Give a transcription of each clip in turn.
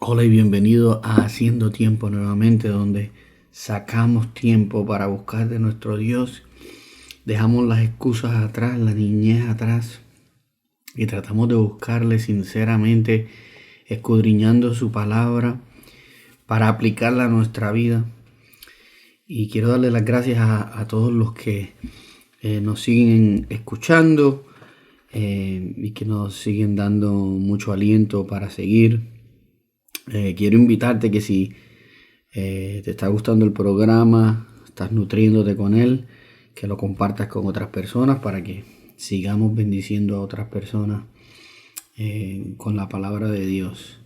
Hola y bienvenido a Haciendo Tiempo nuevamente, donde sacamos tiempo para buscar de nuestro Dios, dejamos las excusas atrás, la niñez atrás y tratamos de buscarle sinceramente, escudriñando su palabra para aplicarla a nuestra vida. Y quiero darle las gracias a todos los que nos siguen escuchando y que nos siguen dando mucho aliento para seguir. Quiero invitarte que si te está gustando el programa, estás nutriéndote con él, que lo compartas con otras personas para que sigamos bendiciendo a otras personas con la palabra de Dios.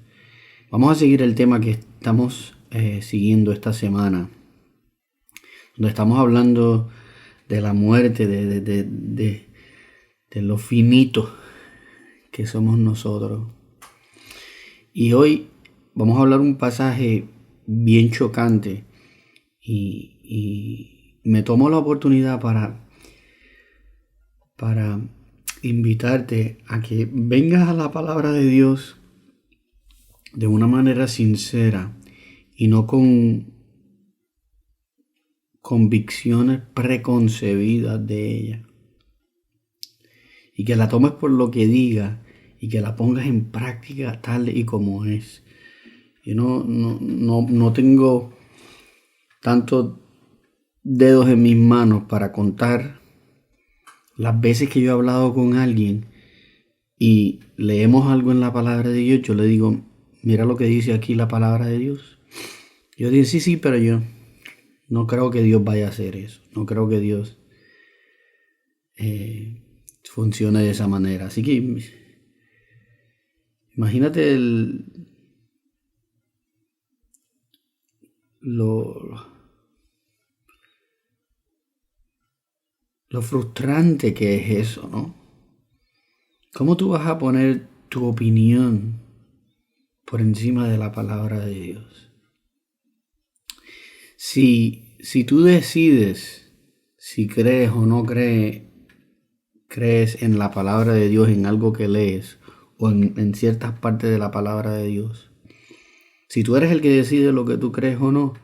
Vamos a seguir el tema que estamos siguiendo esta semana, donde estamos hablando de la muerte, de lo finito que somos nosotros. Y hoy vamos a hablar un pasaje bien chocante y me tomo la oportunidad para invitarte a que vengas a la palabra de Dios de una manera sincera y no con convicciones preconcebidas de ella, y que la tomes por lo que diga y que la pongas en práctica tal y como es. Yo no tengo tantos dedos en mis manos para contar las veces que yo he hablado con alguien y leemos algo en la palabra de Dios. Yo le digo, mira lo que dice aquí la palabra de Dios. Yo digo, sí, pero yo no creo que Dios vaya a hacer eso. No creo que Dios funcione de esa manera. Así que imagínate lo frustrante que es eso, ¿no? ¿Cómo tú vas a poner tu opinión por encima de la palabra de Dios? Si tú decides si crees o no crees en la palabra de Dios, en algo que lees o en ciertas partes de la palabra de Dios, si tú eres el que decide lo que tú crees o no,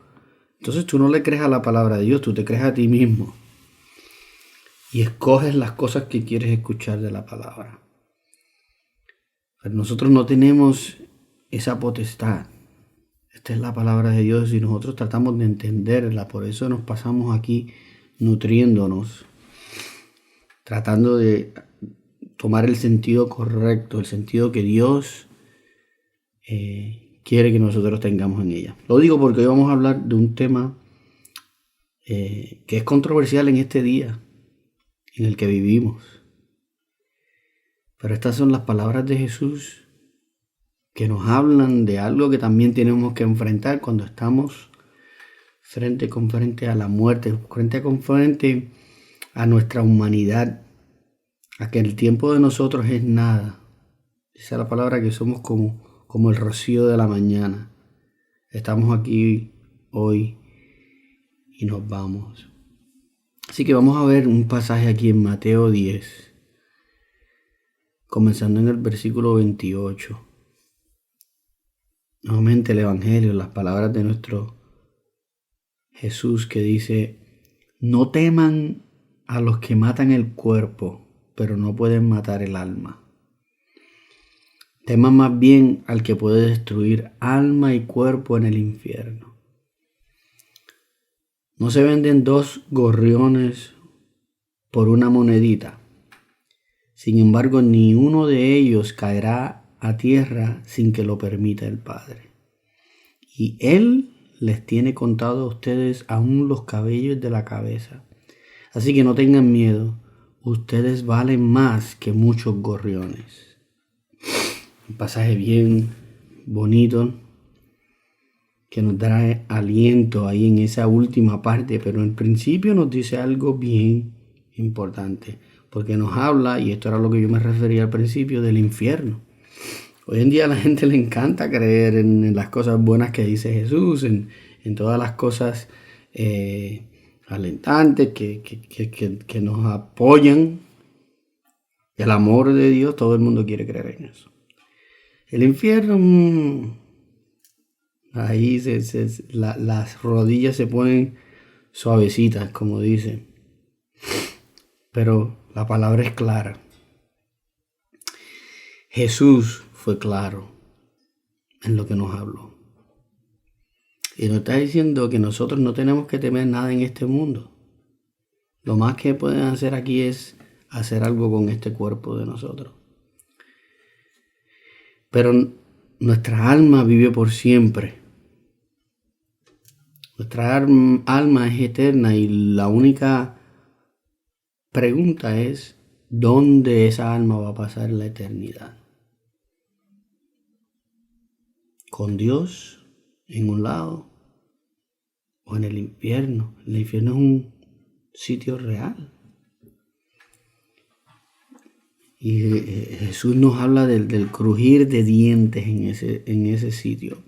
entonces tú no le crees a la palabra de Dios, tú te crees a ti mismo y escoges las cosas que quieres escuchar de la palabra. Pero nosotros no tenemos esa potestad. Esta es la palabra de Dios y nosotros tratamos de entenderla. Por eso nos pasamos aquí nutriéndonos, tratando de tomar el sentido correcto, el sentido que Dios quiere que nosotros tengamos en ella. Lo digo porque hoy vamos a hablar de un tema que es controversial en este día en el que vivimos. Pero estas son las palabras de Jesús que nos hablan de algo que también tenemos que enfrentar cuando estamos frente con frente a la muerte, frente con frente a nuestra humanidad, a que el tiempo de nosotros es nada. Esa es la palabra, que somos como el rocío de la mañana. Estamos aquí hoy y nos vamos. Así que vamos a ver un pasaje aquí en Mateo 10, comenzando en el versículo 28. Nuevamente el Evangelio, las palabras de nuestro Jesús, que dice: no teman a los que matan el cuerpo, pero no pueden matar el alma. Teman más bien al que puede destruir alma y cuerpo en el infierno. ¿No se venden 2 gorriones por una monedita? Sin embargo, ni uno de ellos caerá a tierra sin que lo permita el Padre. Y Él les tiene contado a ustedes aún los cabellos de la cabeza. Así que no tengan miedo, ustedes valen más que muchos gorriones. Un pasaje bien bonito que nos trae aliento ahí en esa última parte, pero en principio nos dice algo bien importante, porque nos habla, y esto era lo que yo me refería al principio, del infierno. Hoy en día a la gente le encanta creer en las cosas buenas que dice Jesús, en todas las cosas alentantes que nos apoyan. El amor de Dios, todo el mundo quiere creer en eso. El infierno, Ahí las rodillas se ponen suavecitas, como dicen. Pero la palabra es clara. Jesús fue claro en lo que nos habló. Y nos está diciendo que nosotros no tenemos que temer nada en este mundo. Lo más que pueden hacer aquí es hacer algo con este cuerpo de nosotros. Pero nuestra alma vive por siempre. Nuestra alma es eterna y la única pregunta es ¿dónde esa alma va a pasar la eternidad? ¿Con Dios en un lado o en el infierno? El infierno es un sitio real. Y Jesús nos habla del crujir de dientes en ese sitio.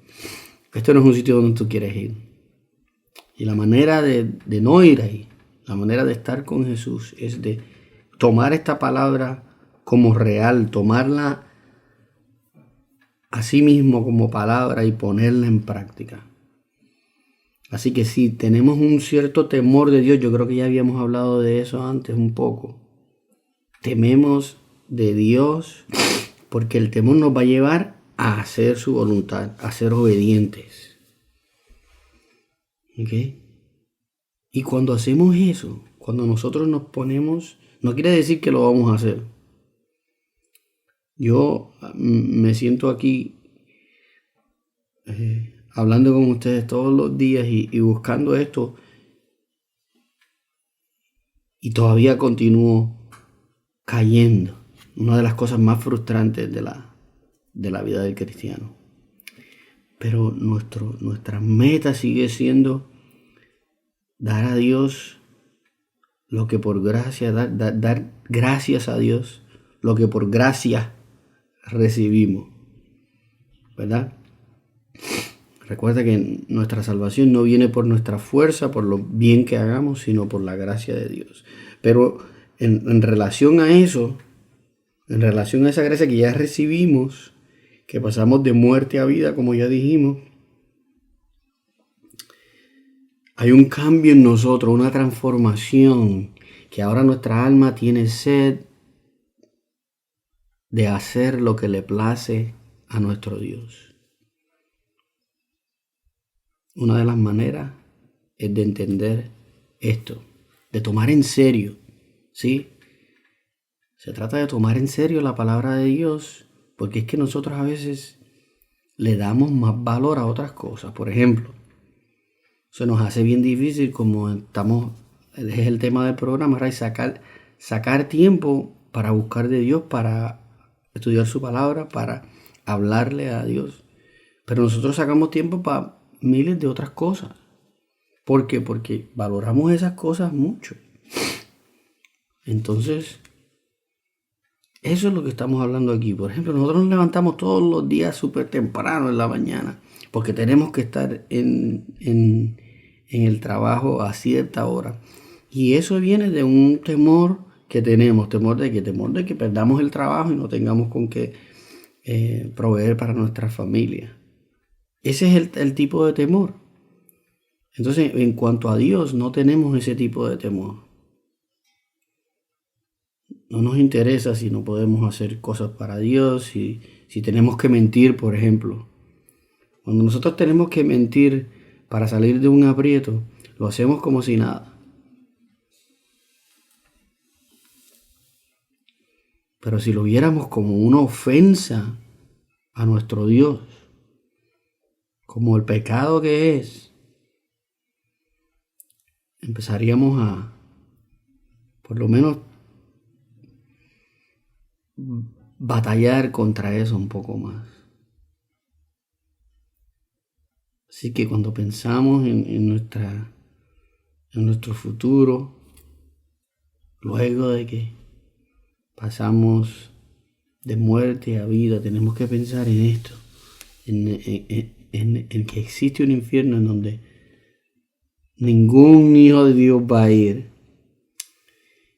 Esto no es un sitio donde tú quieres ir. Y la manera de no ir ahí, la manera de estar con Jesús es de tomar esta palabra como real, tomarla a sí mismo como palabra y ponerla en práctica. Así que si tenemos un cierto temor de Dios, yo creo que ya habíamos hablado de eso antes un poco. Tememos de Dios porque el temor nos va a llevar a hacer su voluntad, a ser obedientes. ¿Ok? Y cuando hacemos eso, cuando nosotros nos ponemos, no quiere decir que lo vamos a hacer. Yo me siento aquí hablando con ustedes todos los días y buscando esto y todavía continúo cayendo. Una de las cosas más frustrantes de la vida del cristiano. Pero nuestra meta sigue siendo dar a Dios lo que por gracia, dar gracias a Dios, lo que por gracia recibimos, ¿verdad? Recuerda que nuestra salvación no viene por nuestra fuerza, por lo bien que hagamos, sino por la gracia de Dios. Pero en relación a eso, en relación a esa gracia que ya recibimos, que pasamos de muerte a vida, como ya dijimos, hay un cambio en nosotros, una transformación, que ahora nuestra alma tiene sed de hacer lo que le place a nuestro Dios. Una de las maneras es de entender esto, de tomar en serio, ¿sí? Se trata de tomar en serio la palabra de Dios, porque es que nosotros a veces le damos más valor a otras cosas. Por ejemplo, se nos hace bien difícil, como es el tema del programa, sacar tiempo para buscar de Dios, para estudiar su palabra, para hablarle a Dios. Pero nosotros sacamos tiempo para miles de otras cosas. ¿Por qué? Porque valoramos esas cosas mucho. Entonces, eso es lo que estamos hablando aquí. Por ejemplo, nosotros nos levantamos todos los días súper temprano en la mañana, porque tenemos que estar en el trabajo a cierta hora. Y eso viene de un temor que tenemos, temor de que perdamos el trabajo y no tengamos con qué proveer para nuestra familia. Ese es el tipo de temor. Entonces, en cuanto a Dios, no tenemos ese tipo de temor. No nos interesa si no podemos hacer cosas para Dios, si tenemos que mentir, por ejemplo. Cuando nosotros tenemos que mentir para salir de un aprieto, lo hacemos como si nada. Pero si lo viéramos como una ofensa a nuestro Dios, como el pecado que es, empezaríamos a, por lo menos, batallar contra eso un poco más. Así que cuando pensamos en nuestro futuro, luego de que pasamos de muerte a vida, tenemos que pensar en esto, en que existe un infierno en donde ningún hijo de Dios va a ir.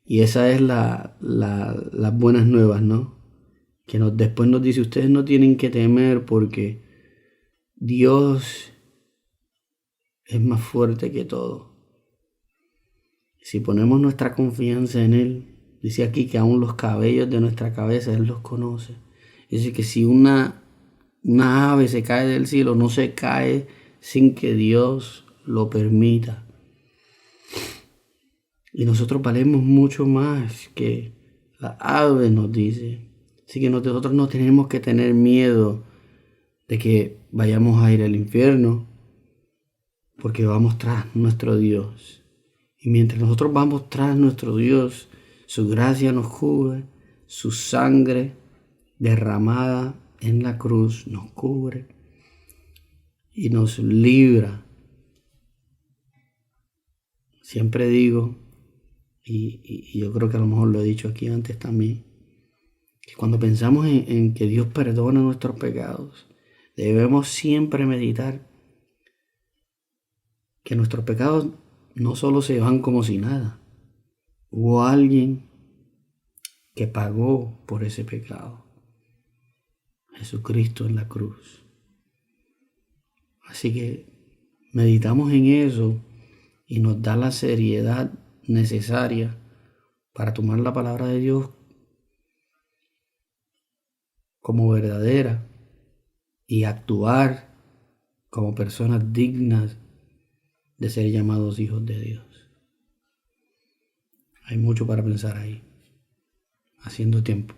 Y esa es las buenas nuevas, ¿no? Que después nos dice, ustedes no tienen que temer porque Dios es más fuerte que todo. Si ponemos nuestra confianza en Él, dice aquí que aún los cabellos de nuestra cabeza Él los conoce. Dice que si una ave se cae del cielo, no se cae sin que Dios lo permita. Y nosotros valemos mucho más que la ave, nos dice. Así que nosotros no tenemos que tener miedo de que vayamos a ir al infierno, porque vamos tras nuestro Dios. Y mientras nosotros vamos tras nuestro Dios, su gracia nos cubre, su sangre derramada en la cruz nos cubre y nos libra. Siempre digo, y yo creo que a lo mejor lo he dicho aquí antes también, que cuando pensamos en que Dios perdona nuestros pecados, debemos siempre meditar que nuestros pecados no solo se van como si nada. Hubo alguien que pagó por ese pecado. Jesucristo en la cruz. Así que meditamos en eso y nos da la seriedad necesaria para tomar la palabra de Dios como verdadera y actuar como personas dignas de ser llamados hijos de Dios. Hay mucho para pensar ahí, haciendo tiempo.